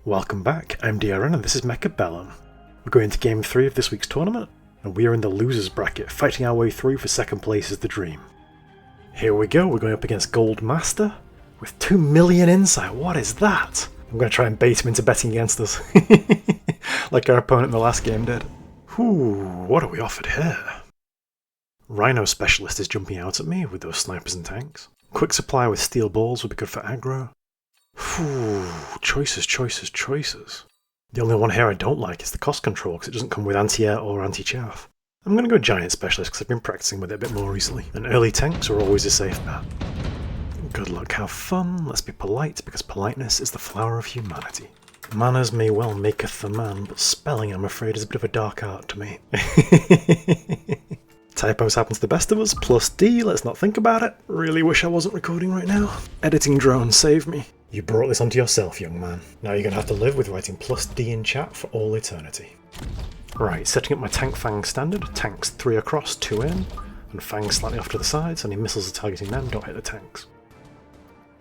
Welcome back, I'm DRN and this is Mechabellum. We're going to game 3 of this week's tournament, and we are in the losers bracket, fighting our way through for second place is the dream. Here we go, we're going up against Goldmaster, with 2 million insight, what is that? I'm going to try and bait him into betting against us, like our opponent in the last game did. Whew, what are we offered here? Rhino Specialist is jumping out at me with those snipers and tanks. Quick supply with steel balls would be good for aggro. Whew, choices. The only one here I don't like is the cost control because it doesn't come with anti-air or anti-chaff. I'm going to go Giant Specialist because I've been practicing with it a bit more recently, and early tanks are always a safe bet. Good luck, have fun, let's be polite because politeness is the flower of humanity. Manners may well maketh the man, but spelling I'm afraid is a bit of a dark art to me. Typos happen to the best of us, plus D, let's not think about it. Really wish I wasn't recording right now. Editing drone, save me. You brought this onto yourself, young man. Now you're going to have to live with writing plus D in chat for all eternity. Right, setting up my tank fang standard. Tanks 3 across, 2 in, and fangs slightly off to the sides. Any missiles are targeting them, don't hit the tanks.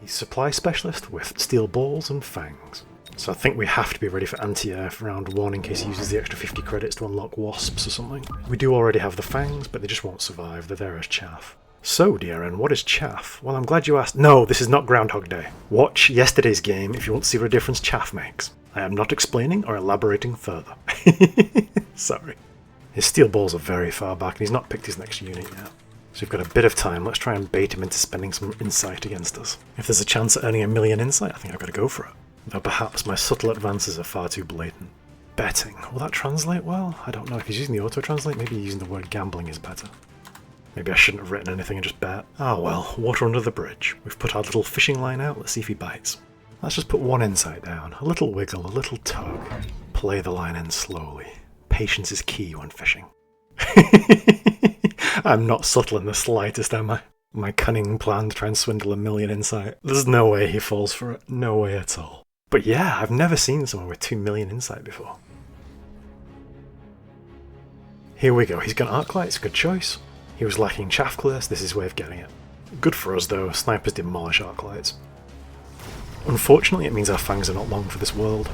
He's supply specialist with steel balls and fangs. So I think we have to be ready for anti-air for round 1 in case he uses the extra 50 credits to unlock wasps or something. We do already have the fangs, but they just won't survive, they're there as chaff. So, DRN, what is chaff? Well, I'm glad you asked. No, this is not Groundhog Day. Watch yesterday's game if you want to see what a difference chaff makes. I am not explaining or elaborating further. Sorry. His steel balls are very far back and he's not picked his next unit yet. So we've got a bit of time, let's try and bait him into spending some insight against us. If there's a chance at earning 1 million insight, I think I've got to go for it. Though perhaps my subtle advances are far too blatant. Betting. Will that translate well? I don't know. If he's using the auto-translate, maybe using the word gambling is better. Maybe I shouldn't have written anything and just bet. Ah well, water under the bridge. We've put our little fishing line out, let's see if he bites. Let's just put one insight down. A little wiggle, a little tug. Play the line in slowly. Patience is key when fishing. I'm not subtle in the slightest, am I? My cunning plan to try and swindle 1 million insight. There's no way he falls for it. No way at all. But yeah, I've never seen someone with 2 million insight before. Here we go, he's got Arclight, it's a good choice. He was lacking chaff clear, so this is his way of getting it. Good for us though, snipers demolish Arclights. Unfortunately it means our fangs are not long for this world.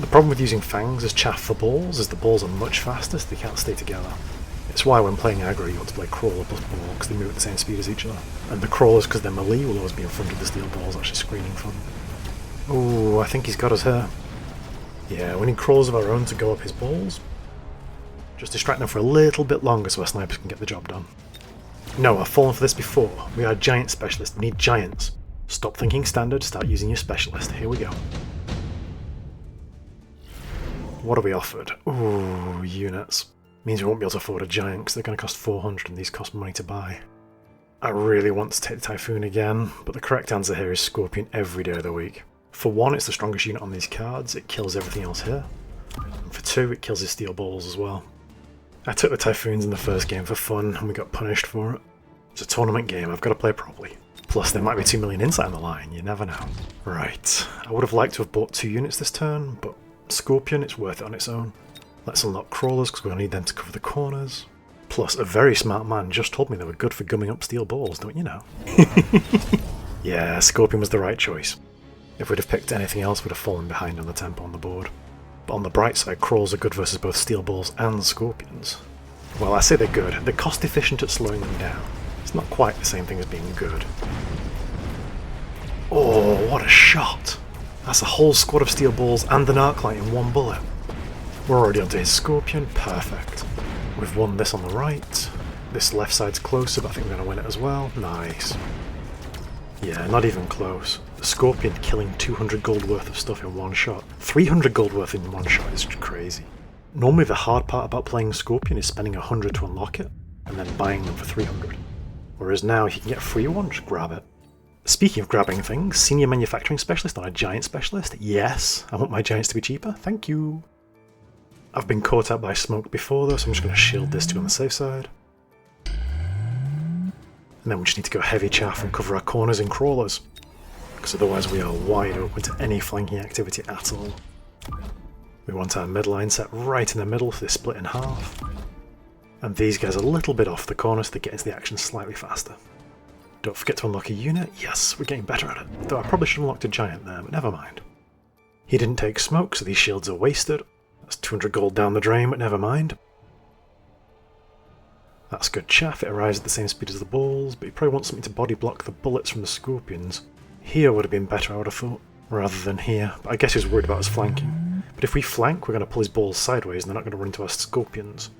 The problem with using fangs as chaff for balls is the balls are much faster, so they can't stay together. It's why when playing aggro you want to play crawler plus ball, because they move at the same speed as each other. And the crawlers, because they're melee, will always be in front of the steel balls, actually screening for them. Ooh, I think he's got us here. Yeah, we need crawlers of our own to go up his balls. Just distract them for a little bit longer so our snipers can get the job done. No, I've fallen for this before. We are giant specialists, we need giants. Stop thinking standard, start using your specialist. Here we go. What are we offered? Ooh, units. Means we won't be able to afford a giant because they're going to cost 400 and these cost money to buy. I really want to take the Typhoon again, but the correct answer here is Scorpion every day of the week. For 1, it's the strongest unit on these cards, it kills everything else here. And for 2, it kills his steel balls as well. I took the Typhoons in the first game for fun and we got punished for it. It's a tournament game, I've got to play properly. Plus there might be 2 million insight on the line, you never know. Right, I would have liked to have bought 2 units this turn, but Scorpion, it's worth it on its own. Let's unlock crawlers because we're going to need them to cover the corners. Plus, a very smart man just told me they were good for gumming up steel balls, don't you know? Yeah, Scorpion was the right choice. If we'd have picked anything else, we'd have fallen behind on the tempo on the board. But on the bright side, crawls are good versus both steel balls and scorpions. Well, I say they're good. They're cost efficient at slowing them down. It's not quite the same thing as being good. Oh, what a shot! That's a whole squad of steel balls and an Arclight in one bullet. We're already onto his Scorpion, perfect. We've won this on the right. This left side's closer, but I think we're going to win it as well. Nice. Yeah, not even close. The Scorpion killing 200 gold worth of stuff in one shot. 300 gold worth in one shot is crazy. Normally the hard part about playing Scorpion is spending 100 to unlock it, and then buying them for 300. Whereas now if you can get a free one, just grab it. Speaking of grabbing things, Senior Manufacturing Specialist on a Giant Specialist? Yes, I want my Giants to be cheaper, thank you. I've been caught out by smoke before though, so I'm just going to shield this to be on the safe side. And then we just need to go heavy chaff and cover our corners in crawlers, because otherwise we are wide open to any flanking activity at all. We want our midline set right in the middle so they split in half. And these guys are a little bit off the corner so they get into the action slightly faster. Don't forget to unlock a unit. Yes, we're getting better at it. Though I probably should have unlocked a giant there, but never mind. He didn't take smoke, so these shields are wasted. That's 200 gold down the drain, but never mind. That's good chaff, it arrives at the same speed as the balls, but he probably wants something to body block the bullets from the scorpions. Here would have been better, I would have thought, rather than here, but I guess he was worried about us flanking. But if we flank, we're going to pull his balls sideways and they're not going to run into our scorpions.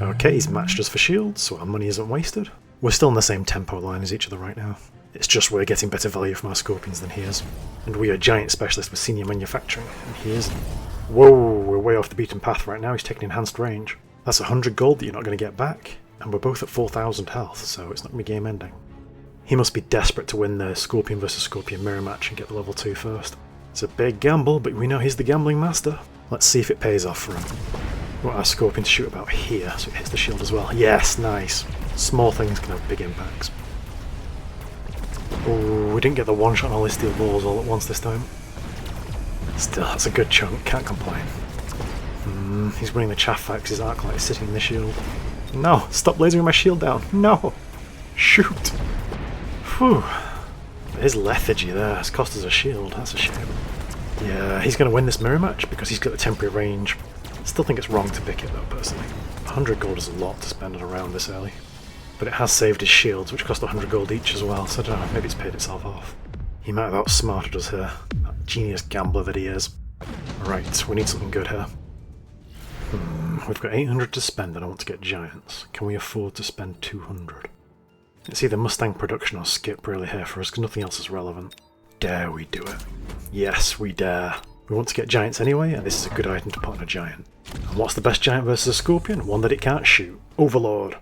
Okay, he's matched us for shields, so our money isn't wasted. We're still in the same tempo line as each other right now. It's just we're getting better value from our scorpions than he is. And we are giant specialists with senior manufacturing, and he isn't. Whoa, we're way off the beaten path right now, he's taking enhanced range. That's 100 gold that you're not going to get back, and we're both at 4,000 health, so it's not going to be game ending. He must be desperate to win the Scorpion versus Scorpion mirror match and get the level 2 first. It's a big gamble, but we know he's the gambling master. Let's see if it pays off for him. We want our Scorpion to shoot about here, so it hits the shield as well. Yes, nice. Small things can have big impacts. Oh, we didn't get the one shot on all his steel balls all at once this time. Still, that's a good chunk, can't complain. He's winning the chaff fight because his arc light is sitting in the shield. No, stop lasering my shield down. No! Shoot! Whew. His lethargy there has cost us a shield, that's a shame. Yeah, he's going to win this mirror match because he's got the temporary range. Still think it's wrong to pick it though, personally. 100 gold is a lot to spend on a round this early. But it has saved his shields, which cost 100 gold each as well, so I don't know, maybe it's paid itself off. He might have outsmarted us here. That genius gambler that he is. Right, we need something good here. We've got 800 to spend and I want to get giants. Can we afford to spend 200? It's either Mustang production or skip really here for us because nothing else is relevant. Dare we do it? Yes, we dare. We want to get giants anyway, and this is a good item to put on a giant. And what's the best giant versus a scorpion? One that it can't shoot. Overlord.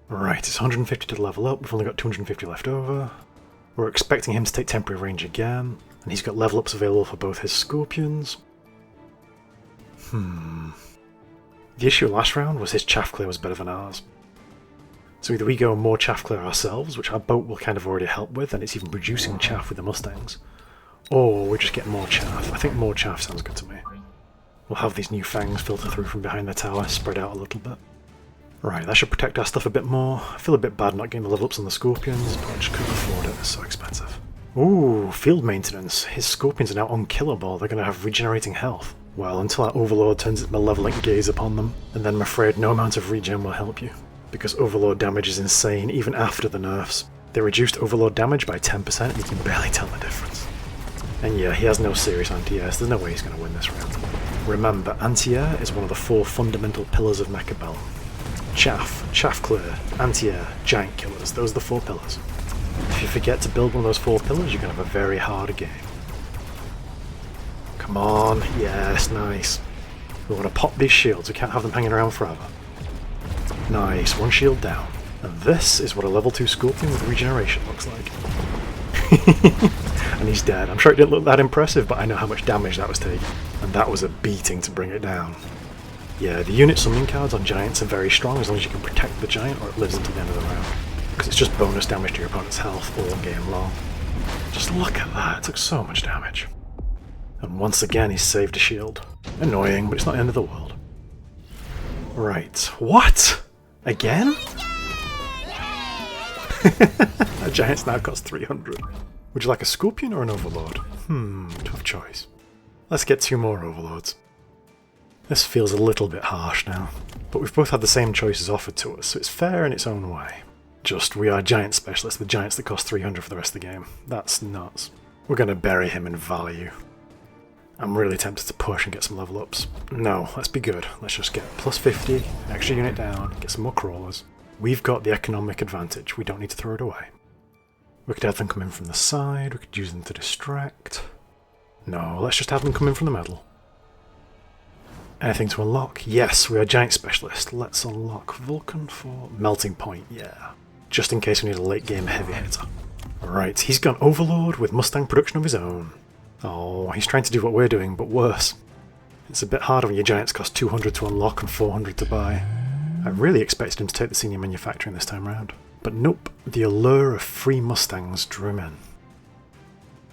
Right, it's 150 to level up, we've only got 250 left over. We're expecting him to take temporary range again, and he's got level ups available for both his scorpions. The issue last round was his chaff clear was better than ours. So either we go more chaff clear ourselves, which our boat will kind of already help with, and it's even producing chaff with the Mustangs, or we just get more chaff. I think more chaff sounds good to me. We'll have these new fangs filter through from behind the tower, spread out a little bit. Right, that should protect our stuff a bit more. I feel a bit bad not getting the level ups on the scorpions, but I just couldn't afford it, it's so expensive. Ooh, field maintenance. His scorpions are now unkillable, they're going to have regenerating health. Well, until our Overlord turns its malevolent gaze upon them, and then I'm afraid no amount of regen will help you. Because Overlord damage is insane, even after the nerfs. They reduced Overlord damage by 10% and you can barely tell the difference. And yeah, he has no serious anti-air, so there's no way he's going to win this round. Remember, anti-air is one of the 4 fundamental pillars of Mechabellum. Chaff, chaff clear, anti-air, giant killers, those are the 4 pillars. If you forget to build one of those 4 pillars, you're going to have a very hard game. Come on, yes, nice. We want to pop these shields, we can't have them hanging around forever. Nice, 1 shield down. And this is what a level 2 Scorpion with regeneration looks like. And he's dead. I'm sure it didn't look that impressive, but I know how much damage that was taking. And that was a beating to bring it down. Yeah, the unit summoning cards on giants are very strong as long as you can protect the giant or it lives until the end of the round. Because it's just bonus damage to your opponent's health all game long. Just look at that, it took so much damage. And once again he's saved a shield. Annoying, but it's not the end of the world. Right, what? Again? That giant's now cost 300. Would you like a Scorpion or an Overlord? Tough choice. Let's get 2 more Overlords. This feels a little bit harsh now, but we've both had the same choices offered to us, so it's fair in its own way. Just, we are giant specialists with giants that cost 300 for the rest of the game. That's nuts. We're going to bury him in value. I'm really tempted to push and get some level ups. No, let's be good. Let's just get plus 50, an extra unit down, get some more crawlers. We've got the economic advantage, we don't need to throw it away. We could have them come in from the side, we could use them to distract. No, let's just have them come in from the middle. Anything to unlock? Yes, we are giant specialist. Let's unlock Vulcan for melting point, yeah. Just in case we need a late game heavy hitter. Alright, he's gone Overlord with Mustang production of his own. Oh, he's trying to do what we're doing, but worse. It's a bit harder when your giants cost 200 to unlock and 400 to buy. I really expected him to take the senior manufacturing this time round. But nope, the allure of free Mustangs drew him in.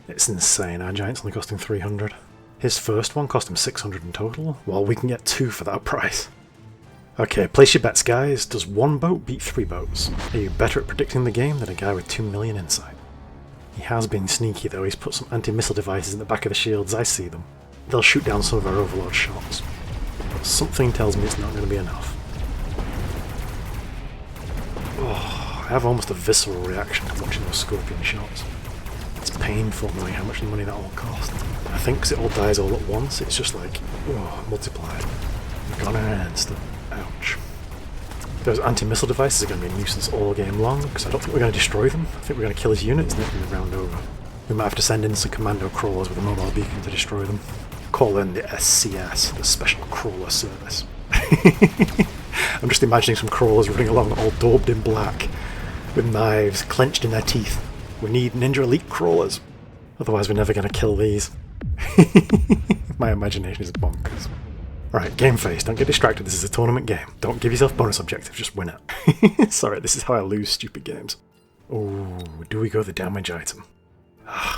It's insane, our giant's only costing 300. His first one cost him 600 in total, while we can get 2 for that price. Okay, place your bets guys. Does 1 boat beat 3 boats? Are you better at predicting the game than a guy with 2 million insight? He has been sneaky though, he's put some anti-missile devices in the back of the shields, I see them. they'll shoot down some of our Overlord shots. But something tells me it's not going to be enough. Oh, I have almost a visceral reaction to watching those Scorpion shots. It's painful knowing how much money that all cost. I think because it all dies all at once, it's just like, oh, multiplied. Gone in an instant. Ouch. Those anti-missile devices are going to be a nuisance all game long, because I don't think we're going to destroy them. I think we're going to kill his units and then round over. We might have to send in some commando crawlers with a mobile beacon to destroy them. Call in the SCS, the Special Crawler Service. I'm just imagining some crawlers running along all daubed in black, with knives clenched in their teeth. We need Ninja Elite crawlers, otherwise we're never going to kill these. My imagination is bonkers. Right, game face, don't get distracted, this is a tournament game. Don't give yourself bonus objectives, just win it. Sorry, this is how I lose stupid games. Oh, do we go the damage item?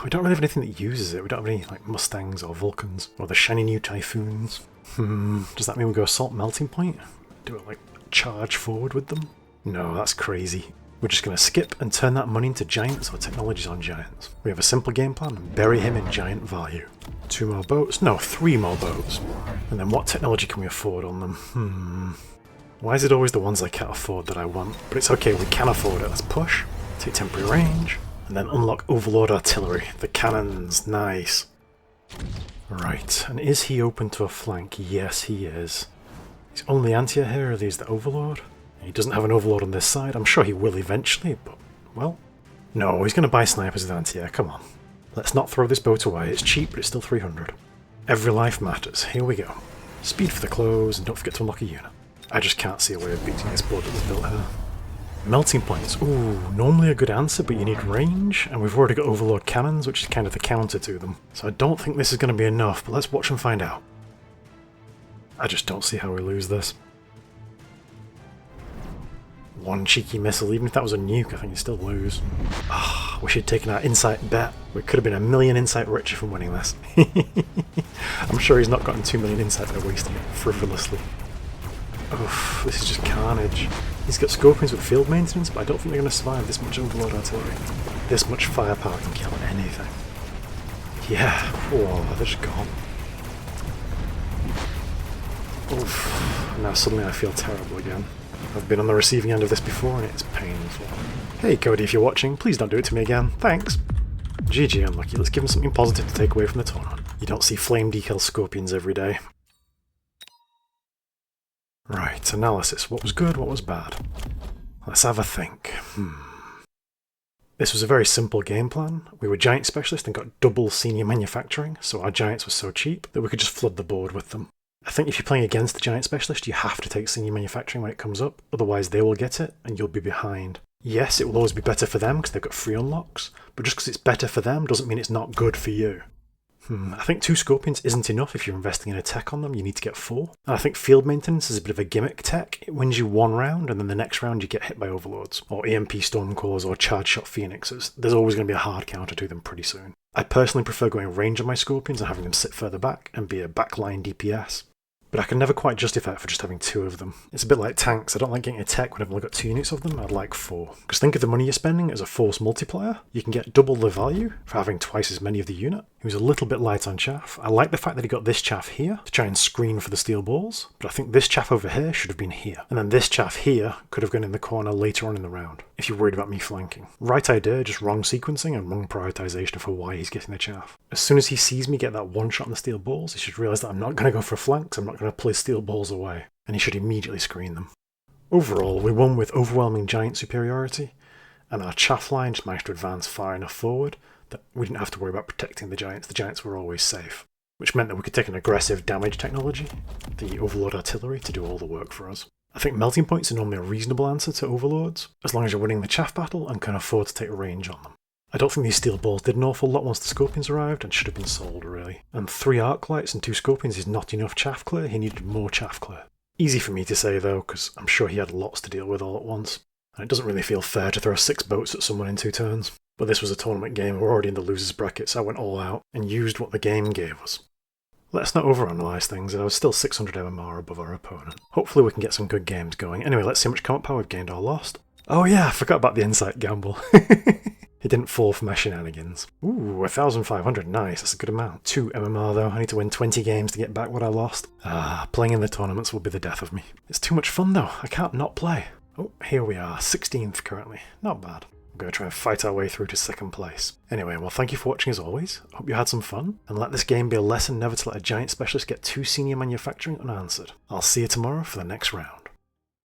We don't really have anything that uses it. We don't have any like Mustangs or Vulcans or the shiny new Typhoons. Does that mean we go assault melting point? Do it like charge forward with them? No, that's crazy. We're just going to skip and turn that money into giants or technologies on giants. We have a simple game plan and bury him in giant value. 2 more boats? No, 3 more boats. And then what technology can we afford on them? Why is it always the ones I can't afford that I want? But it's okay, we can afford it. Let's push, take temporary range, and then unlock Overlord artillery. The cannons, nice. Right, and is he open to a flank? Yes, he is. He's only anti-air here, are these the Overlord? He doesn't have an Overlord on this side. I'm sure he will eventually, but, well... No, he's going to buy snipers with anti-air, come on. Let's not throw this boat away. It's cheap, but it's still 300. Every life matters. Here we go. Speed for the close, and don't forget to unlock a unit. I just can't see a way of beating this board that was built here. Melting points. Ooh, normally a good answer, but you need range, and we've already got Overlord cannons, which is kind of the counter to them. So I don't think this is going to be enough, but let's watch and find out. I just don't see how we lose this. One cheeky missile, even if that was a nuke, I think you'd still lose. Ah, wish he'd taken our insight bet. We could have been 1,000,000 insight richer from winning this. I'm sure he's not gotten 2,000,000 insight by wasting it frivolously. Oof, this is just carnage. He's got Scorpions with field maintenance, but I don't think they're going to survive this much Overlord artillery. This much firepower can kill anything. Yeah, whoa, they're just gone. Oof, now suddenly I feel terrible again. I've been on the receiving end of this before and it's painful. Hey Cody, if you're watching, please don't do it to me again. Thanks. GG unlucky, let's give him something positive to take away from the tournament. You don't see flame decal Scorpions every day. Right, analysis. What was good, what was bad? Let's have a think. This was a very simple game plan. We were giant specialists and got double senior manufacturing, so our giants were so cheap that we could just flood the board with them. I think if you're playing against the giant specialist, you have to take senior manufacturing when it comes up, otherwise they will get it and you'll be behind. Yes, it will always be better for them because they've got free unlocks, but just because it's better for them doesn't mean it's not good for you. I think 2 Scorpions isn't enough if you're investing in a tech on them, you need to get 4. And I think field maintenance is a bit of a gimmick tech. It wins you 1 round and then the next round you get hit by Overlords, or EMP Stormcallers or Charge Shot Phoenixes. There's always going to be a hard counter to them pretty soon. I personally prefer going range on my Scorpions and having them sit further back and be a backline DPS. But I can never quite justify it for just having 2 of them. It's a bit like tanks. I don't like getting a tech when I've only got 2 units of them. I'd like 4. Because think of the money you're spending as a force multiplier. You can get double the value for having twice as many of the unit. He was a little bit light on chaff. I like the fact that he got this chaff here to try and screen for the steel balls. But I think this chaff over here should have been here. And then this chaff here could have gone in the corner later on in the round, if you're worried about me flanking. Right idea, just wrong sequencing and wrong prioritization for why he's getting the chaff. As soon as he sees me get that 1 shot on the steel balls, he should realise that I'm not going to go for a flank, because I'm not going to play steel balls away. And he should immediately screen them. Overall, we won with overwhelming giant superiority, and our chaff line just managed to advance far enough forward that we didn't have to worry about protecting the giants. The giants were always safe, which meant that we could take an aggressive damage technology, the Overlord artillery, to do all the work for us. I think melting points are normally a reasonable answer to Overlords, as long as you're winning the chaff battle and can afford to take a range on them. I don't think these steel balls did an awful lot once the Scorpions arrived, and should have been sold really. And 3 arc lights and 2 Scorpions is not enough chaff clear, he needed more chaff clear. Easy for me to say though, because I'm sure he had lots to deal with all at once. And it doesn't really feel fair to throw 6 boats at someone in 2 turns. But this was a tournament game, we're already in the losers bracket, so I went all out and used what the game gave us. Let's not overanalyze things, I was still 600 MMR above our opponent. Hopefully we can get some good games going. Anyway, let's see how much combat power we've gained or lost. Oh yeah, I forgot about the insight gamble. He didn't fall for my shenanigans. Ooh, 1,500, nice, that's a good amount. 2 MMR though, I need to win 20 games to get back what I lost. Playing in the tournaments will be the death of me. It's too much fun though, I can't not play. Oh, here we are, 16th currently, not bad. We're going to try and fight our way through to 2nd place. Anyway, well thank you for watching as always, hope you had some fun, and let this game be a lesson never to let a giant specialist get 2 senior manufacturing unanswered. I'll see you tomorrow for the next round.